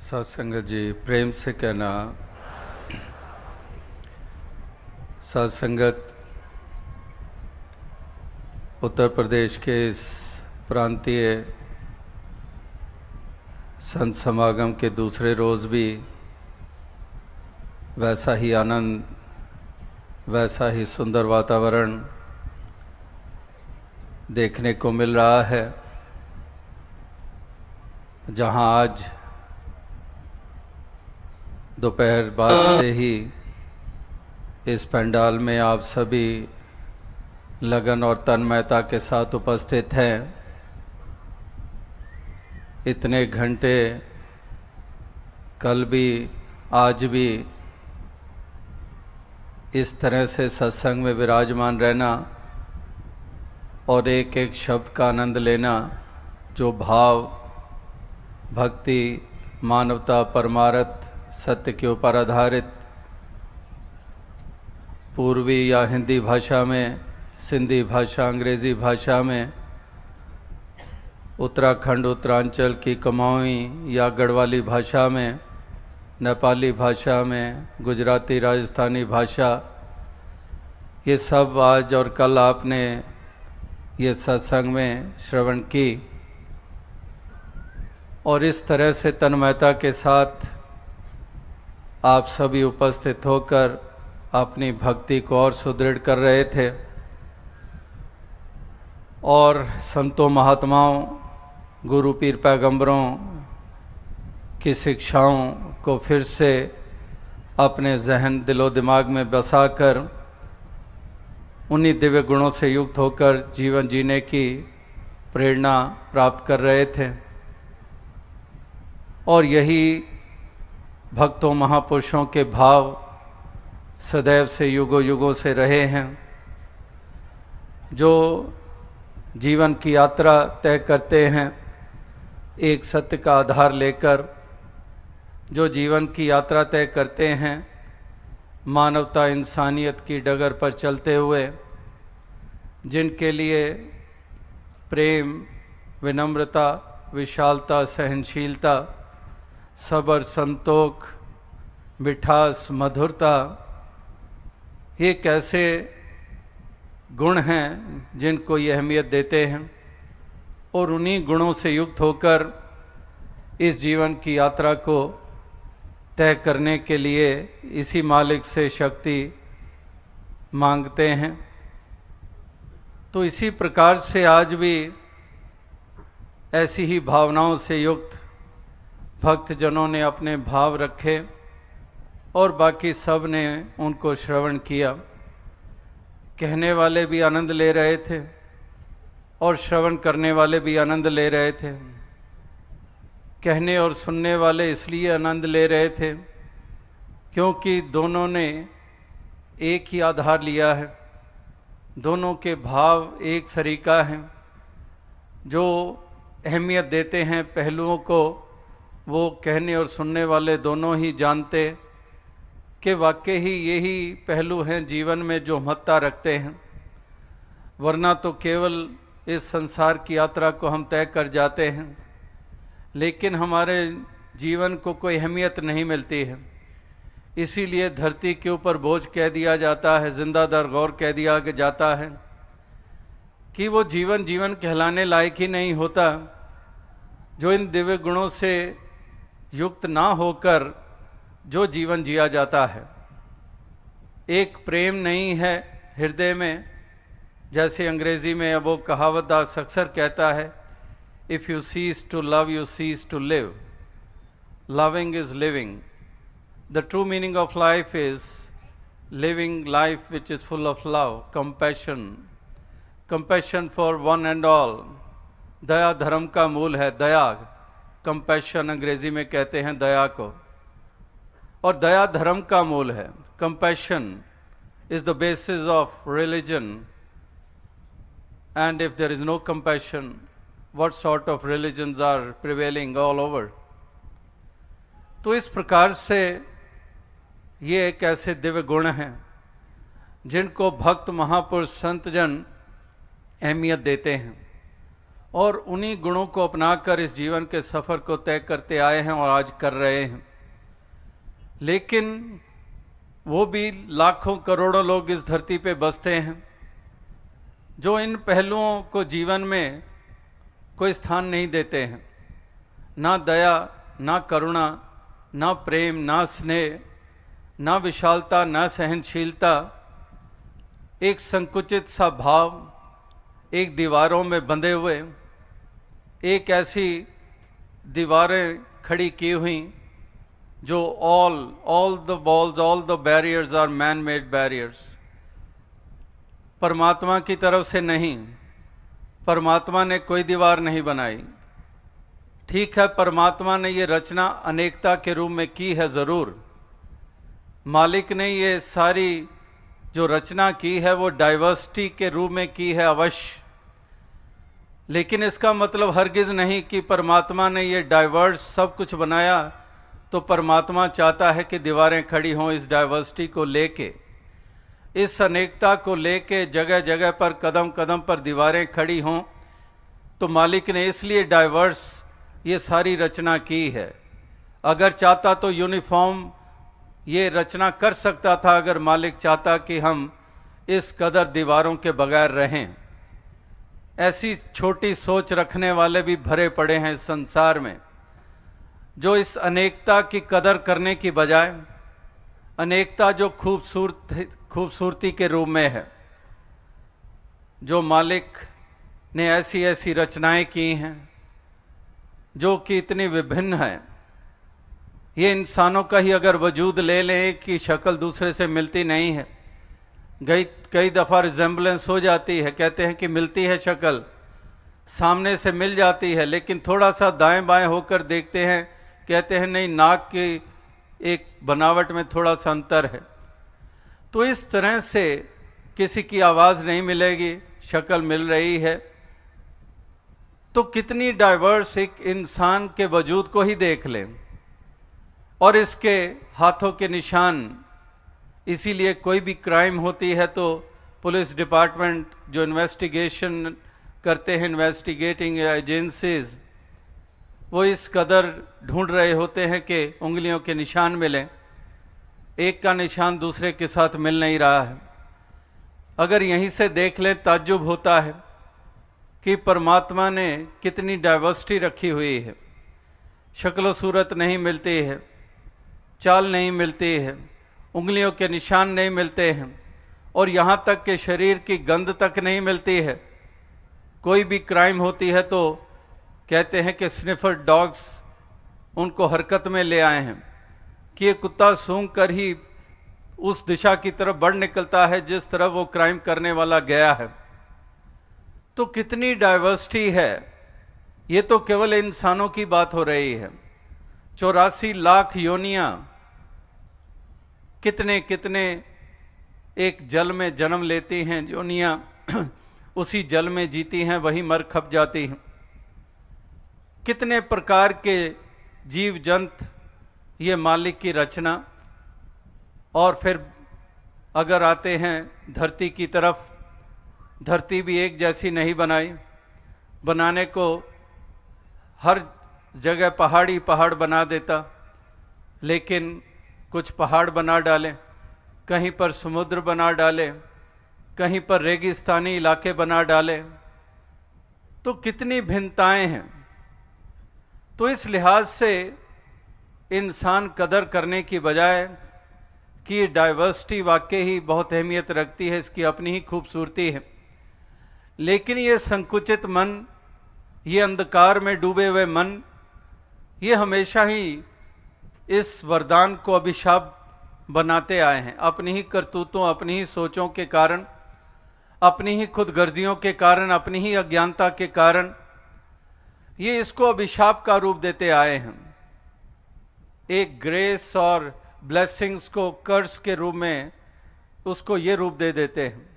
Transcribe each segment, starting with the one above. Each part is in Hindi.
सत्संगत जी प्रेम से कहना। सत्संगत उत्तर प्रदेश के इस प्रांतीय संत समागम के दूसरे रोज़ भी वैसा ही आनंद, वैसा ही सुंदर वातावरण देखने को मिल रहा है, जहां आज दोपहर बाद से ही इस पंडाल में आप सभी लगन और तन्मयता के साथ उपस्थित हैं। इतने घंटे कल भी आज भी इस तरह से सत्संग में विराजमान रहना और एक एक शब्द का आनंद लेना, जो भाव, भक्ति, मानवता, परमार्थ, सत्य के ऊपर आधारित पूर्वी या हिंदी भाषा में, सिंधी भाषा, अंग्रेज़ी भाषा में, उत्तराखंड उत्तरांचल की कुमाऊनी या गढ़वाली भाषा में, नेपाली भाषा में, गुजराती राजस्थानी भाषा, ये सब आज और कल आपने ये सत्संग में श्रवण की और इस तरह से तन्मयता के साथ आप सभी उपस्थित होकर अपनी भक्ति को और सुदृढ़ कर रहे थे और संतों, महात्माओं, गुरु, पीर, पैगंबरों की शिक्षाओं को फिर से अपने जहन, दिलो दिमाग में बसाकर उन्हीं दिव्य गुणों से युक्त होकर जीवन जीने की प्रेरणा प्राप्त कर रहे थे। और यही भक्तों, महापुरुषों के भाव सदैव से युगों युगों से रहे हैं, जो जीवन की यात्रा तय करते हैं एक सत्य का आधार लेकर, जो जीवन की यात्रा तय करते हैं मानवता, इंसानियत की डगर पर चलते हुए, जिनके लिए प्रेम, विनम्रता, विशालता, सहनशीलता, सब्र, संतोख, मिठास, मधुरता, ये कैसे गुण हैं जिनको ये अहमियत देते हैं और उन्हीं गुणों से युक्त होकर इस जीवन की यात्रा को तय करने के लिए इसी मालिक से शक्ति मांगते हैं। तो इसी प्रकार से आज भी ऐसी ही भावनाओं से युक्त भक्तजनों ने अपने भाव रखे और बाकी सब ने उनको श्रवण किया। कहने वाले भी आनंद ले रहे थे और श्रवण करने वाले भी आनंद ले रहे थे। कहने और सुनने वाले इसलिए आनंद ले रहे थे क्योंकि दोनों ने एक ही आधार लिया है, दोनों के भाव एक सरीका हैं, जो अहमियत देते हैं पहलुओं को, वो कहने और सुनने वाले दोनों ही जानते कि वाकई ही यही पहलू हैं जीवन में जो महत्ता रखते हैं। वरना तो केवल इस संसार की यात्रा को हम तय कर जाते हैं, लेकिन हमारे जीवन को कोई अहमियत नहीं मिलती है। इसीलिए धरती के ऊपर बोझ कह दिया जाता है, जिंदा दर गौर कह दिया जाता है कि वो जीवन जीवन कहलाने लायक ही नहीं होता, जो इन दिव्य गुणों से युक्त ना होकर जो जीवन जिया जाता है। एक प्रेम नहीं है हृदय में, जैसे अंग्रेजी में वो कहावत दास अक्सर कहता है, if you cease to love you cease to live, loving is living. The true meaning of life is living life which is full of love, compassion, compassion for one and all. दया धर्म का मूल है, दया, कंपैशन अंग्रेजी में कहते हैं दया को, और दया धर्म का मूल है। Compassion is the basis of religion, and if there is no compassion, what sort of religions are prevailing all over? तो इस प्रकार से ये एक ऐसे दिव्य गुण हैं जिनको भक्त, महापुरुष, संतजन अहमियत देते हैं और उन्हीं गुणों को अपनाकर इस जीवन के सफ़र को तय करते आए हैं और आज कर रहे हैं। लेकिन वो भी लाखों करोड़ों लोग इस धरती पे बसते हैं जो इन पहलुओं को जीवन में कोई स्थान नहीं देते हैं। ना दया, ना करुणा, ना प्रेम, ना स्नेह, ना विशालता, ना सहनशीलता, एक संकुचित सा भाव, एक दीवारों में बंधे हुए, एक ऐसी दीवारें खड़ी की हुई जो all the walls, all the barriers are man-made barriers। परमात्मा की तरफ से नहीं, परमात्मा ने कोई दीवार नहीं बनाई। ठीक है, परमात्मा ने ये रचना अनेकता के रूप में की है ज़रूर। मालिक ने ये सारी जो रचना की है वो डाइवर्सिटी के रूप में की है अवश्य, लेकिन इसका मतलब हरगिज़ नहीं कि परमात्मा ने ये डाइवर्स सब कुछ बनाया तो परमात्मा चाहता है कि दीवारें खड़ी हों इस डाइवर्सिटी को लेके, इस अनेकता को लेके जगह जगह पर कदम कदम पर दीवारें खड़ी हों। तो मालिक ने इसलिए डाइवर्स ये सारी रचना की है। अगर चाहता तो यूनिफॉर्म ये रचना कर सकता था, अगर मालिक चाहता कि हम इस कदर दीवारों के बगैर रहें। ऐसी छोटी सोच रखने वाले भी भरे पड़े हैं इस संसार में, जो इस अनेकता की कदर करने की बजाय, अनेकता जो खूबसूरती के रूप में है, जो मालिक ने ऐसी ऐसी रचनाएं की हैं जो कि इतनी विभिन्न हैं। ये इंसानों का ही अगर वजूद ले लें कि शक्ल दूसरे से मिलती नहीं है, कई दफ़ा रिजेंबलेंस हो जाती है, कहते हैं कि मिलती है शक्ल, सामने से मिल जाती है, लेकिन थोड़ा सा दाएं बाएं होकर देखते हैं, कहते हैं नहीं, नाक की एक बनावट में थोड़ा सा अंतर है। तो इस तरह से किसी की आवाज़ नहीं मिलेगी, शक्ल मिल रही है। तो कितनी डाइवर्स एक इंसान के वजूद को ही देख लें, और इसके हाथों के निशान। इसीलिए कोई भी क्राइम होती है तो पुलिस डिपार्टमेंट जो इन्वेस्टिगेशन करते हैं, इन्वेस्टिगेटिंग एजेंसीज, वो इस कदर ढूंढ रहे होते हैं कि उंगलियों के निशान मिलें। एक का निशान दूसरे के साथ मिल नहीं रहा है। अगर यहीं से देख लें, ताज्जुब होता है कि परमात्मा ने कितनी डाइवर्सिटी रखी हुई है। शक्ल सूरत नहीं मिलती है, चाल नहीं मिलती है, उंगलियों के निशान नहीं मिलते हैं, और यहाँ तक कि शरीर की गंध तक नहीं मिलती है। कोई भी क्राइम होती है तो कहते हैं कि स्निफर डॉग्स उनको हरकत में ले आए हैं कि ये कुत्ता सूंघ कर ही उस दिशा की तरफ बढ़ निकलता है जिस तरफ वो क्राइम करने वाला गया है। तो कितनी डाइवर्सिटी है। ये तो केवल इंसानों की बात हो रही है। 84 लाख योनियां, कितने कितने एक जल में जन्म लेती हैं योनियां, उसी जल में जीती हैं, वही मर खप जाती हैं। कितने प्रकार के जीव जंतु, ये मालिक की रचना। और फिर अगर आते हैं धरती की तरफ, धरती भी एक जैसी नहीं बनाई। बनाने को हर जगह पहाड़ी पहाड़ बना देता, लेकिन कुछ पहाड़ बना डाले, कहीं पर समुद्र बना डाले, कहीं पर रेगिस्तानी इलाके बना डाले। तो कितनी भिन्नताएं हैं। तो इस लिहाज से इंसान कदर करने की बजाय कि डाइवर्सिटी वाकई ही बहुत अहमियत रखती है, इसकी अपनी ही खूबसूरती है, लेकिन ये संकुचित मन, ये अंधकार में डूबे हुए मन, ये हमेशा ही इस वरदान को अभिशाप बनाते आए हैं। अपनी ही करतूतों, अपनी ही सोचों के कारण, अपनी ही खुदगर्जियों के कारण, अपनी ही अज्ञानता के कारण ये इसको अभिशाप का रूप देते आए हैं। एक ग्रेस और ब्लेसिंग्स को कर्स के रूप में उसको ये रूप दे देते हैं।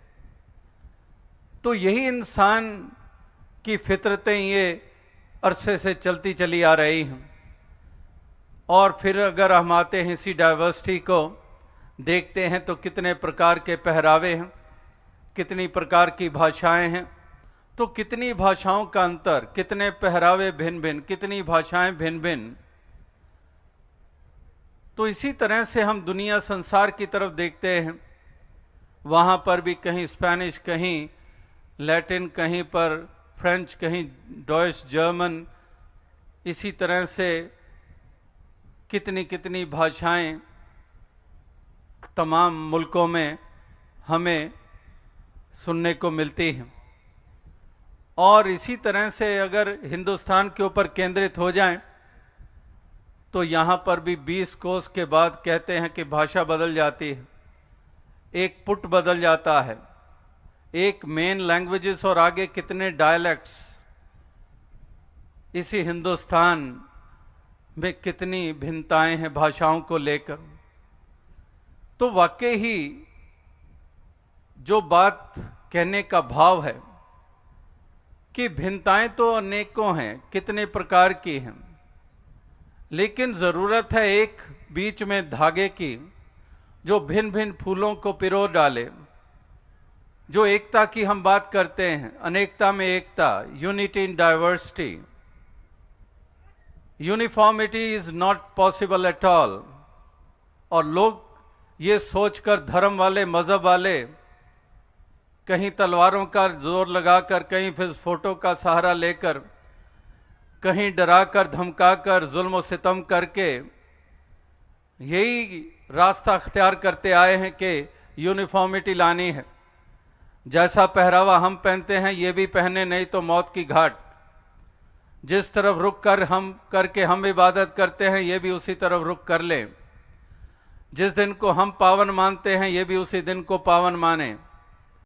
तो यही इंसान की फितरतें ये अरसे से चलती चली आ रही हैं। और फिर अगर हम आते हैं इसी डाइवर्सिटी को देखते हैं तो कितने प्रकार के पहरावे हैं, कितनी प्रकार की भाषाएं हैं। तो कितनी भाषाओं का अंतर, कितने पहरावे भिन्न भिन्न, कितनी भाषाएं भिन्न भिन्न। तो इसी तरह से हम दुनिया संसार की तरफ देखते हैं, वहाँ पर भी कहीं स्पेनिश, कहीं लैटिन, कहीं पर फ्रेंच, कहीं डॉइच, जर्मन, इसी तरह से कितनी कितनी भाषाएं तमाम मुल्कों में हमें सुनने को मिलती हैं। और इसी तरह से अगर हिंदुस्तान के ऊपर केंद्रित हो जाएं, तो यहाँ पर भी 20 कोस के बाद कहते हैं कि भाषा बदल जाती है, एक पुट बदल जाता है, एक मेन लैंग्वेजेस और आगे कितने डायलेक्ट्स। इसी हिंदुस्तान में कितनी भिन्नताएं हैं भाषाओं को लेकर। तो वाकई ही जो बात कहने का भाव है कि भिन्नताएं तो अनेकों हैं, कितने प्रकार की हैं, लेकिन ज़रूरत है एक बीच में धागे की जो भिन्न भिन्न फूलों को पिरो डाले। जो एकता की हम बात करते हैं, अनेकता में एकता, unity in diversity. Uniformity is not possible at all. और लोग ये सोचकर, धर्म वाले, मजहब वाले, कहीं तलवारों का जोर लगाकर, कहीं फिर फोटो का सहारा लेकर, कहीं डराकर धमकाकर, जुल्म और सितम करके यही रास्ता अख्तियार करते आए हैं कि यूनिफॉर्मिटी लानी है। जैसा पहरावा हम पहनते हैं ये भी पहने, नहीं तो मौत की घाट। जिस तरफ रुक कर हम इबादत करते हैं ये भी उसी तरफ रुक कर लें। जिस दिन को हम पावन मानते हैं ये भी उसी दिन को पावन माने।